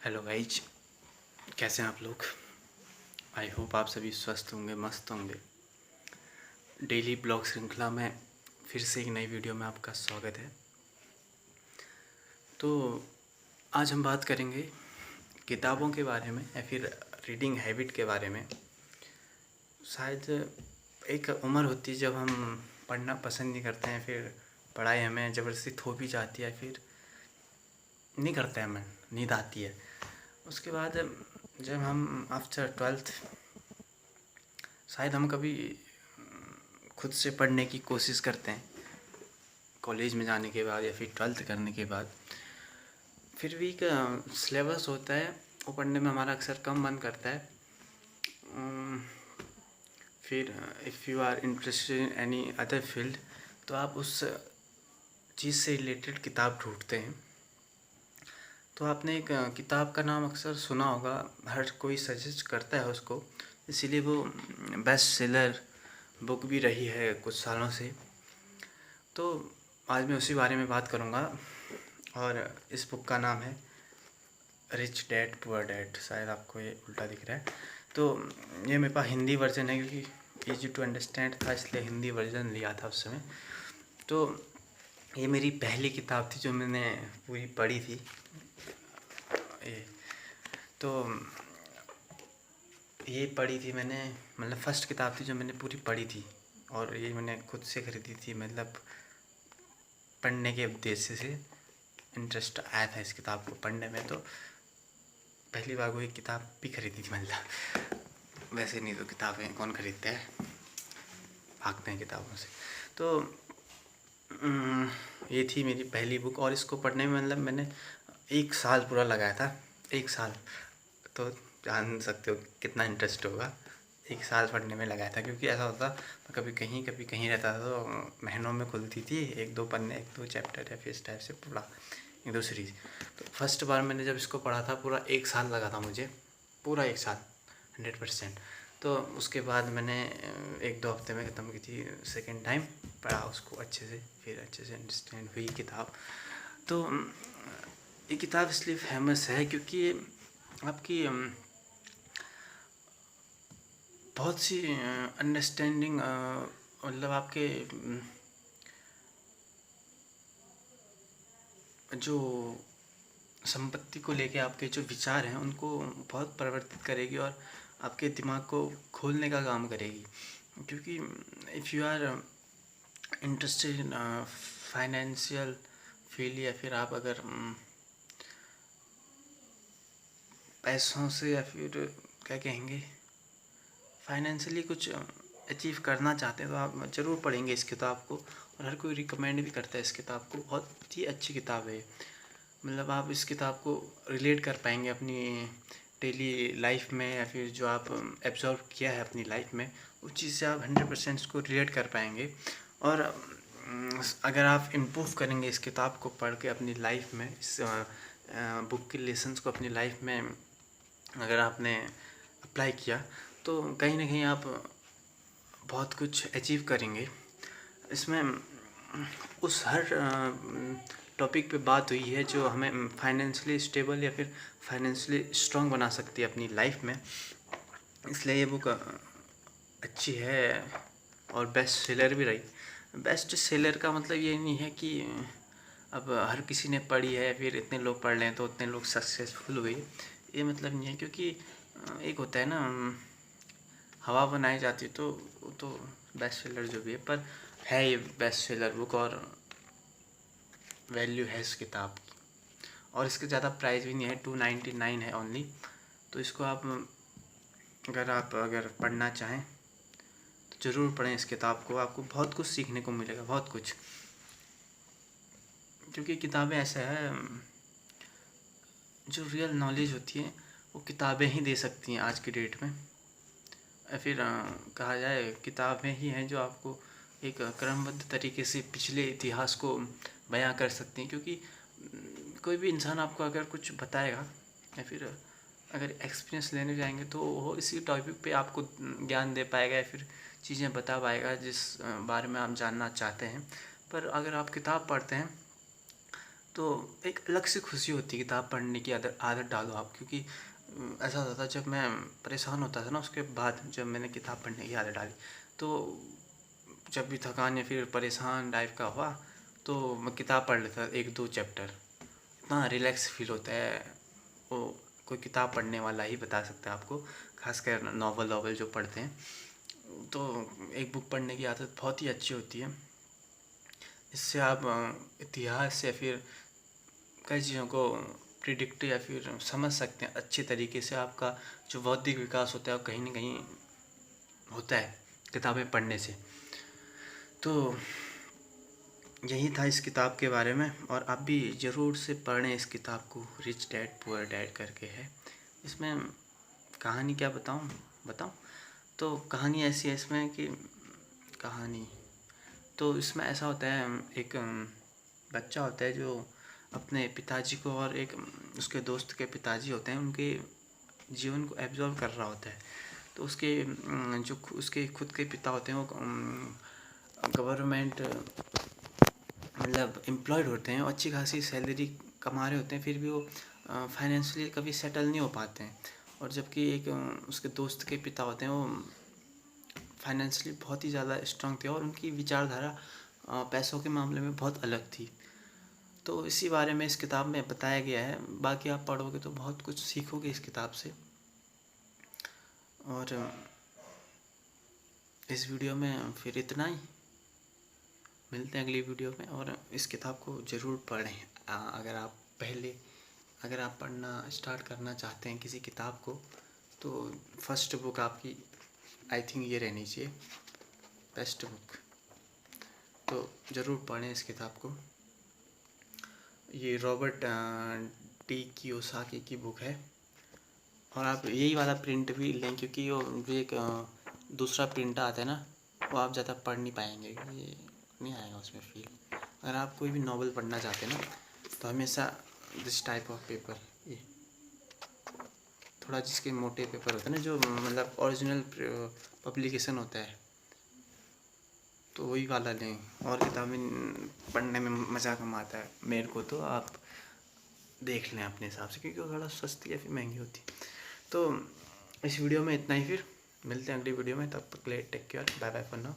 Hello guys, कैसे हैं आप लोग। आई होप आप सभी स्वस्थ होंगे, मस्त होंगे। डेली ब्लॉग श्रृंखला में फिर से एक नई वीडियो में आपका स्वागत है। तो आज हम बात करेंगे किताबों के बारे में या फिर रीडिंग हैबिट के बारे में। शायद एक उम्र होती है जब हम पढ़ना पसंद नहीं करते हैं, फिर पढ़ाई हमें ज़बरदस्ती थोपी जाती है, फिर नहीं करते हैं, मन नींद आती है। उसके बाद जब हम आफ्टर 12th शायद हम कभी खुद से पढ़ने की कोशिश करते हैं कॉलेज में जाने के बाद या फिर 12th करने के बाद। फिर भी एक सिलेबस होता है, वो पढ़ने में हमारा अक्सर कम मन करता है। फिर if you are interested in any other field तो आप उस चीज़ से रिलेटेड किताब ढूंढते हैं। तो आपने एक किताब का नाम अक्सर सुना होगा, हर कोई सजेस्ट करता है उसको, इसीलिए वो बेस्ट सेलर बुक भी रही है कुछ सालों से। तो आज मैं उसी बारे में बात करूँगा और इस बुक का नाम है रिच डैड पुअर डैड। शायद आपको ये उल्टा दिख रहा है। तो ये मेरे पास हिंदी वर्जन है क्योंकि ईजी टू अंडरस्टैंड था, इसलिए हिंदी वर्जन लिया था उस समय। तो ये मेरी पहली किताब थी जो मैंने पूरी पढ़ी थी। ये तो ये पढ़ी थी मैंने, मतलब फ़र्स्ट किताब थी जो मैंने पूरी पढ़ी थी, और ये मैंने खुद से ख़रीदी थी। मतलब पढ़ने के उद्देश्य से इंटरेस्ट आया था इस किताब को पढ़ने में, तो पहली बार वो एक किताब भी खरीदी थी। मतलब वैसे नहीं तो किताबें कौन खरीदते हैं, भागते हैं किताबों से। तो ये थी मेरी पहली बुक, और इसको पढ़ने में मतलब मैंने 1 साल पूरा लगाया था। 1 साल, तो जान सकते हो कितना इंटरेस्ट होगा। 1 साल पढ़ने में लगाया था, क्योंकि ऐसा होता कभी कहीं रहता था तो महीनों में खुलती थी 1-2 पन्ने, 1-2 चैप्टर या फिर इस टाइप से पूरा 1-2 सीरीज़। तो फर्स्ट बार मैंने जब इसको पढ़ा था पूरा 1 साल लगा था मुझे, पूरा 1 साल 100%। तो उसके बाद मैंने 1-2 हफ्ते में ख़त्म की थी। सेकेंड टाइम पढ़ा उसको अच्छे से, फिर अच्छे से अंडरस्टैंड हुई किताब। तो ये किताब इसलिए फेमस है क्योंकि आपकी बहुत सी अंडरस्टैंडिंग, मतलब आपके जो संपत्ति को लेके आपके जो विचार हैं उनको बहुत परिवर्तित करेगी और आपके दिमाग को खोलने का काम करेगी। क्योंकि if you are interested in financial field, या फिर आप अगर पैसों से या फिर क्या कहेंगे फाइनेंशियली कुछ अचीव करना चाहते हैं, तो आप ज़रूर पढ़ेंगे इस किताब को। और हर कोई रिकमेंड भी करता है इस किताब को, बहुत ही अच्छी किताब है। मतलब आप इस किताब को रिलेट कर पाएंगे अपनी डेली लाइफ में, या फिर जो आप एब्जॉर्व किया है अपनी लाइफ में उस चीज़ से आप 100% उसको रिलेट कर पाएंगे। और अगर आप इम्प्रूव करेंगे इस किताब को पढ़ के अपनी लाइफ में, इस बुक के लेसन्स को अपनी लाइफ में अगर आपने अप्लाई किया, तो कहीं ना कहीं आप बहुत कुछ अचीव करेंगे। इसमें उस हर टॉपिक पे बात हुई है जो हमें फाइनेंशियली स्टेबल या फिर फाइनेंशियली स्ट्रॉन्ग बना सकती है अपनी लाइफ में। इसलिए ये बुक अच्छी है और बेस्ट सेलर भी रही। बेस्ट सेलर का मतलब ये नहीं है कि अब हर किसी ने पढ़ी है फिर इतने लोग पढ़ लें तो उतने लोग सक्सेसफुल हुए, ये मतलब नहीं है। क्योंकि एक होता है ना, हवा बनाई जाती है, तो बेस्ट सेलर जो भी है, पर है ये बेस्ट सेलर बुक और वैल्यू है इस किताब की। और इसके ज़्यादा प्राइस भी नहीं है, 299 है ओनली। तो इसको आप अगर पढ़ना चाहें तो ज़रूर पढ़ें इस किताब को, आपको बहुत कुछ सीखने को मिलेगा, बहुत कुछ। क्योंकि किताबें ऐसा है, जो रियल नॉलेज होती है वो किताबें ही दे सकती हैं आज की डेट में। या फिर कहा जाए किताबें ही हैं जो आपको एक क्रमबद्ध तरीके से पिछले इतिहास को बयां कर सकती हैं। क्योंकि कोई भी इंसान आपको अगर कुछ बताएगा या फिर अगर एक्सपीरियंस लेने जाएंगे तो वो इसी टॉपिक पे आपको ज्ञान दे पाएगा या फिर चीज़ें बता पाएगा जिस बारे में आप जानना चाहते हैं। पर अगर आप किताब पढ़ते हैं तो एक अलग से खुशी होती है किताब पढ़ने की आदत आदत डालो आप, क्योंकि ऐसा होता था जब मैं परेशान होता था ना, उसके बाद जब मैंने किताब पढ़ने की आदत डाली, तो जब भी थकान या फिर परेशान टाइप का हुआ तो मैं किताब पढ़ लेता, 1-2 चैप्टर। इतना रिलैक्स फील होता है वो, कोई किताब पढ़ने वाला ही बता सकता है आपको, खासकर नॉवल जो पढ़ते हैं। तो एक बुक पढ़ने की आदत बहुत ही अच्छी होती है। इससे आप इतिहास या फिर कई चीज़ों को प्रिडिक्ट या फिर समझ सकते हैं अच्छे तरीके से। आपका जो बौद्धिक विकास होता है वो कहीं ना कहीं होता है किताबें पढ़ने से। तो यही था इस किताब के बारे में, और आप भी ज़रूर से पढ़ें इस किताब को, रिच डैड पुअर डैड करके है। इसमें कहानी क्या बताऊं? तो कहानी ऐसी है इसमें कि कहानी तो इसमें ऐसा होता है, एक बच्चा होता है जो अपने पिताजी को और एक उसके दोस्त के पिताजी होते हैं, उनके जीवन को एब्जॉर्व कर रहा होता है। तो उसके जो उसके खुद के पिता होते हैं वो गवर्नमेंट मतलब एम्प्लॉयड होते हैं, अच्छी खासी सैलरी कमा रहे होते हैं, फिर भी वो फाइनेंशियली कभी सेटल नहीं हो पाते हैं। और जबकि एक उसके दोस्त के पिता होते हैं, वो फाइनेंशियली बहुत ही ज़्यादा स्ट्रांग थे और उनकी विचारधारा पैसों के मामले में बहुत अलग थी। तो इसी बारे में इस किताब में बताया गया है। बाकी आप पढ़ोगे तो बहुत कुछ सीखोगे इस किताब से। और इस वीडियो में फिर इतना ही, मिलते हैं अगली वीडियो में। और इस किताब को ज़रूर पढ़ें। अगर आप पढ़ना स्टार्ट करना चाहते हैं किसी किताब को, तो फर्स्ट बुक आपकी आई थिंक ये रहनी चाहिए, बेस्ट बुक। तो ज़रूर पढ़ें इस किताब को। ये रॉबर्ट टी कियोसाकी की बुक है। और आप यही वाला प्रिंट भी लें, क्योंकि वो जो एक दूसरा प्रिंट आता है ना, वो आप ज़्यादा पढ़ नहीं पाएंगे, ये नहीं आएगा उसमें फील। अगर आप कोई भी नॉवल पढ़ना चाहते हैं ना, तो हमेशा दिस टाइप ऑफ पेपर, ये थोड़ा जिसके मोटे पेपर होते हैं ना, जो मतलब ओरिजिनल पब्लिकेशन होता है, तो वही वाला लें। और किताबें पढ़ने में मज़ा कम आता है मेरे को, तो आप देख लें अपने हिसाब से, क्योंकि वो थोड़ा सस्ती या फिर महंगी होती है। तो इस वीडियो में इतना ही, फिर मिलते हैं अगली वीडियो में। तब तक के लिए take care, bye bye for now.